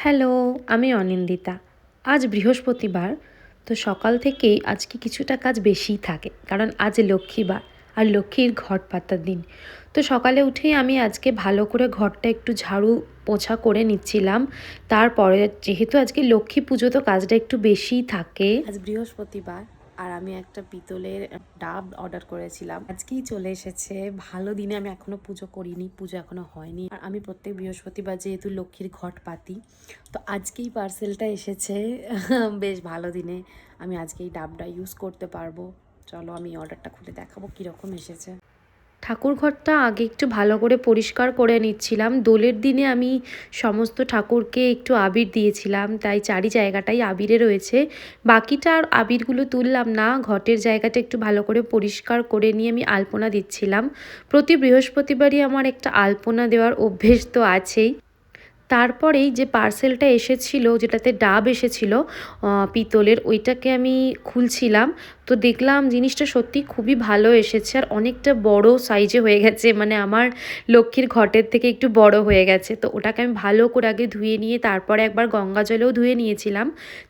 Hello, আমি অনিন্দিতা। আজ বৃহস্পতিবার, তো সকাল থেকেই আজকে কিছুটা কাজ বেশিই থাকে, কারণ আজ লক্ষ্মীবার আর লক্ষ্মীর ঘট পাতার দিন। তো সকালে উঠেই আমি আজকে ভালো করে ঘরটা একটু ঝাড়ু পোছা করে নিচ্ছিলাম। তারপরে যেহেতু আজকে লক্ষ্মী পুজো, তো কাজটা একটু বেশিই থাকে। আজ বৃহস্পতিবার আর আমি একটা পিতলের ডাব অর্ডার করেছিলাম, আজকেই চলে এসেছে। ভালো দিনে আমি এখনো পুজো করিনি, পুজো এখনো হয়নি। আর আমি প্রত্যেক বৃহস্পতিবার যেহেতু লক্ষ্মীর ঘট পাতি, তো আজকেই পার্সেলটা এসেছে। বেশ ভালো দিনে আমি আজকে এই ডাবটা ইউজ করতে পারবো। চলো আমি অর্ডারটা খুলে দেখাবো কীরকম এসেছে। ঠাকুর ঘরটা আগে একটু ভালো করে পরিষ্কার করে নিচ্ছিলাম। দোলের দিনে আমি সমস্ত ঠাকুরকে একটু আবির দিয়েছিলাম, তাই চারি জায়গাটাই আবিরে রয়েছে। বাকিটা আর আবিরগুলো তুললাম না, ঘটের জায়গাটা একটু ভালো করে পরিষ্কার করে নিয়ে আমি আলপনা দিচ্ছিলাম। প্রতি বৃহস্পতিবারই আমার একটা আলপনা দেওয়ার অভ্যেস তো আছেই। তারপরেই যে পার্সেলটা এসেছিল, যেটাতে ডাব এসেছিল পিতলের, ওইটাকে আমি খুলছিলাম। তো দেখলাম জিনিসটা সত্যি খুবই ভালো এসেছে, আর অনেকটা বড় সাইজে হয়ে গেছে, মানে আমার লক্ষ্মীর ঘটের থেকে একটু বড় হয়ে গেছে। তো ওটাকে আমি ভালো করে আগে ধুয়ে নিয়ে তারপরে একবার গঙ্গা জলেও ধুয়ে নিয়েছিলাম।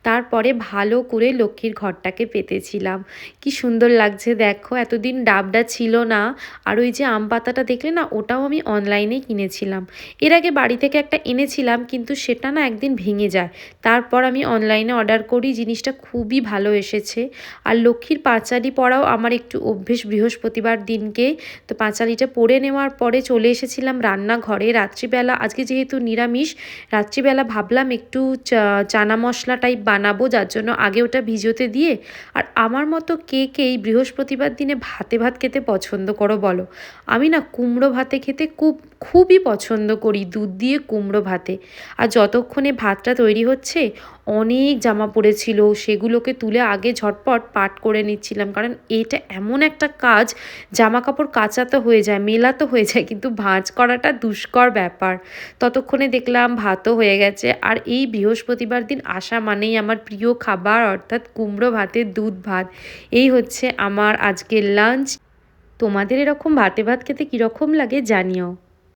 তারপরে ভালো করে লক্ষ্মীর ঘরটাকে পেতেছিলাম। কি সুন্দর লাগছে দেখো, এতদিন ডাবটা ছিল না। আর ওই যে আম পাতাটা দেখলে না, ওটাও আমি অনলাইনেই কিনেছিলাম। এর আগে বাড়ি থেকে একটা এনেছিলাম, কিন্তু সেটা না একদিন ভেঙে যায়। তারপর আমি অনলাইনে অর্ডার করি, জিনিসটা খুবই ভালো এসেছে। আর লক্ষ্মীর পাঁচালি পরাও আমার একটু অভ্যেস বৃহস্পতিবার দিনকে। তো পাঁচালিটা পরে নেওয়ার পরে চলে এসেছিলাম রান্নাঘরে। রাত্রিবেলা আজকে যেহেতু নিরামিষ, রাত্রিবেলা ভাবলাম একটু চানা মশলা টাইপ বানাবো, যার জন্য আগে ওটা ভিজোতে দিয়ে। আর আমার মতো কে কে এই বৃহস্পতিবার দিনে ভাতে ভাত খেতে পছন্দ করো বলো? আমি না কুমড়ো ভাতে খেতে খুবই পছন্দ করি, দুধ দিয়ে কুমড়ো ভাতে। আর যতক্ষণে ভাতটা তৈরি হচ্ছে, অনেক জামা পড়েছিল, সেগুলোকে তুলে আগে ঝটপট পাট করে নিচ্ছিলাম। কারণ এটা এমন একটা কাজ, জামা কাপড় কাচা তো হয়ে যায়, মেলা তো হয়ে যায়, কিন্তু ভাঁজ করাটা দুষ্কর ব্যাপার। ততক্ষণে দেখলাম ভাতও হয়ে গেছে। আর এই বৃহস্পতিবার দিন আসা মানেই আমার প্রিয় খাবার, অর্থাৎ কুমড়ো ভাতের দুধ ভাত। এই হচ্ছে আমার আজকের লাঞ্চ। তোমাদের এরকম ভাতে ভাত খেতে কীরকম লাগে জানিও।